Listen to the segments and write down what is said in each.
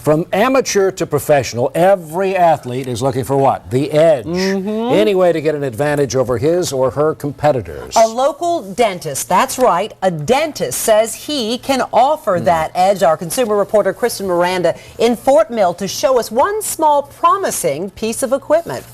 From amateur to professional, every athlete is looking for what? The edge. Any way to get an advantage over his or her competitors. A local dentist, that's right, a dentist says he can offer that edge. Our consumer reporter Kristen Miranda in Fort Mill to show us one small promising piece of equipment.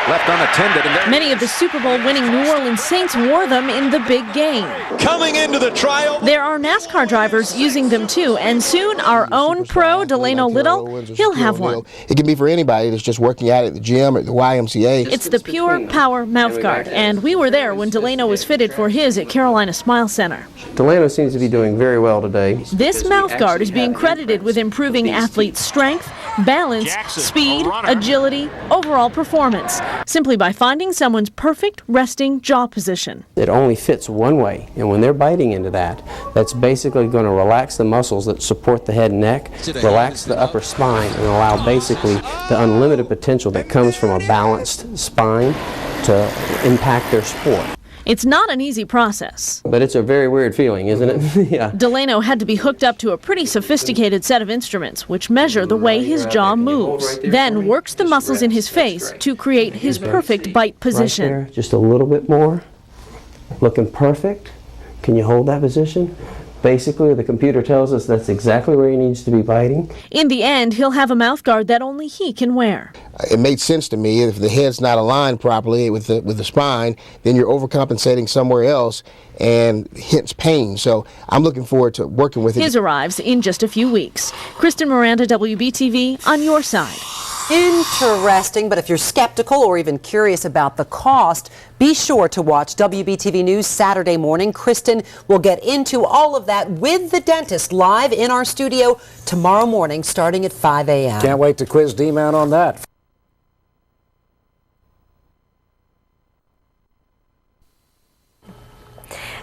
Left unattended. And many of the Super Bowl winning New Orleans Saints wore them in the big game. Coming into the trial. There are NASCAR drivers using them too, and soon our own pro, Delano Little, he'll have one. It can be for anybody that's just working out at the gym or the YMCA. It's the Pure Power Mouthguard, and we were there when Delano was fitted for his at Carolina Smile Center. Delano seems to be doing very well today. This mouthguard is being credited with improving athletes' strength, balance, speed, agility, overall performance, simply by finding someone's perfect resting jaw position. It only fits one way, and when they're biting into that, that's basically going to relax the muscles that support the head and neck, relax the upper spine, and allow basically the unlimited potential that comes from a balanced spine to impact their sport. It's not an easy process. But it's a very weird feeling, isn't it? Yeah. Delano had to be hooked up to a pretty sophisticated set of instruments which measure the way his jaw moves, then works the muscles in his face to create his perfect bite position. Right there, just a little bit more. Looking perfect. Can you hold that position? Basically, the computer tells us that's exactly where he needs to be biting. In the end, he'll have a mouthguard that only he can wear. It made sense to me. If the head's not aligned properly with the spine, then you're overcompensating somewhere else, and hence pain. So I'm looking forward to working with it. His arrives in just a few weeks. Kristen Miranda, WBTV, on your side. Interesting, but if you're skeptical or even curious about the cost, be sure to watch WBTV News Saturday morning. Kristen will get into all of that with the dentist live in our studio tomorrow morning starting at 5 a.m. Can't wait to quiz D-Man on that.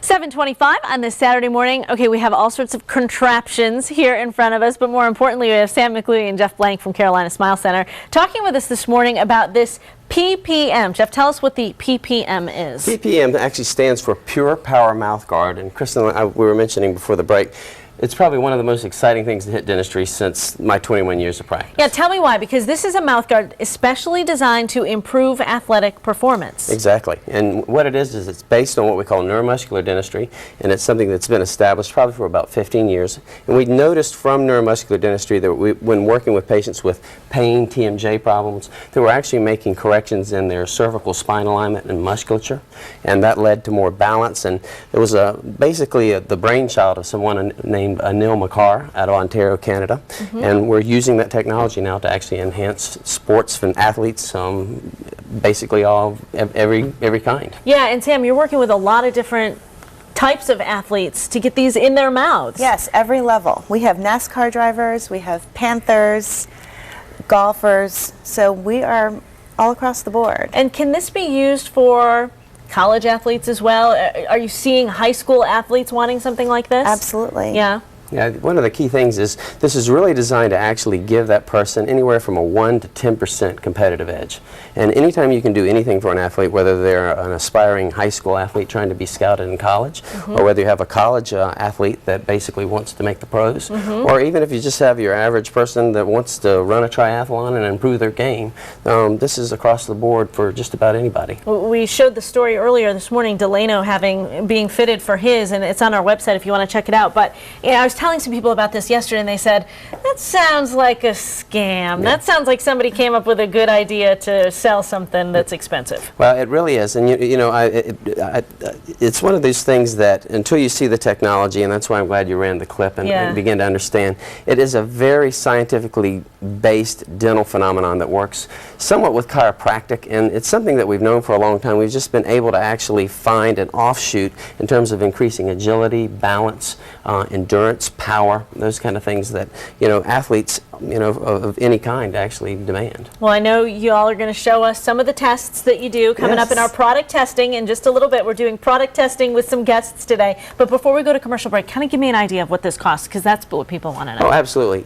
7:25 on this Saturday morning. Okay, we have all sorts of contraptions here in front of us, but more importantly, we have Sam McLuey and Jeff Blank from Carolina Smile Center talking with us this morning about this PPM. Jeff, tell us what the PPM is. PPM actually stands for Pure Power Mouthguard, and Kristen and I, we were mentioning before the break, it's probably one of the most exciting things to hit dentistry since my 21 years of practice. Yeah, tell me why, because this is a mouthguard especially designed to improve athletic performance. Exactly, and what it is it's based on what we call neuromuscular dentistry, and it's something that's been established probably for about 15 years. And we noticed from neuromuscular dentistry that when working with patients with pain, TMJ problems, that we're actually making corrections in their cervical spine alignment and musculature, and that led to more balance. And it was basically the brainchild of someone named Anil Makar out of Ontario, Canada, and we're using that technology now to actually enhance sports and athletes, basically every kind. Yeah, and Sam, you're working with a lot of different types of athletes to get these in their mouths. Yes, every level. We have NASCAR drivers, we have Panthers, golfers, so we are all across the board. And can this be used for college athletes as well? Are you seeing high school athletes wanting something like this? Absolutely. Yeah. Yeah, one of the key things is this is really designed to actually give that person anywhere from a 1 to 10% competitive edge. And anytime you can do anything for an athlete, whether they're an aspiring high school athlete trying to be scouted in college, or whether you have a college athlete that basically wants to make the pros, or even if you just have your average person that wants to run a triathlon and improve their game, this is across the board for just about anybody. We showed the story earlier this morning, Delano being fitted for his, and it's on our website if you want to check it out. But I was telling some people about this yesterday, and they said, that sounds like a scam. Yeah. That sounds like somebody came up with a good idea to sell something that's expensive. Well, it really is. And it's one of those things that until you see the technology, and that's why I'm glad you ran the clip and begin to understand, it is a very scientifically based dental phenomenon that works somewhat with chiropractic, and it's something that we've known for a long time. We've just been able to actually find an offshoot in terms of increasing agility, balance, endurance, power, those kind of things that athletes of any kind actually demand. Well, I know you all are going to show us some of the tests that you do coming up in our product testing in just a little bit. We're doing product testing with some guests today. But before we go to commercial break, kind of give me an idea of what this costs, because that's what people want to know. Oh, absolutely.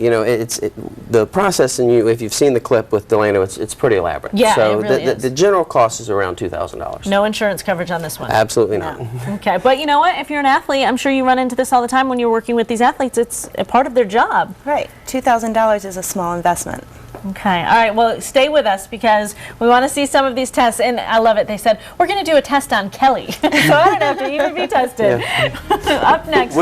The process, and if you've seen the clip with Delano, it's pretty elaborate. Yeah, so it really is. The general cost is around $2,000. No insurance coverage on this one? Absolutely not. Okay, but you know what? If you're an athlete, I'm sure you run into this all the time when you're working with these athletes, it's a part of their job. Right. $2,000 is a small investment. Okay. All right. Well, stay with us because we want to see some of these tests. And I love it. They said, we're going to do a test on Kelly. So I don't have to even be tested. Yeah. Up next.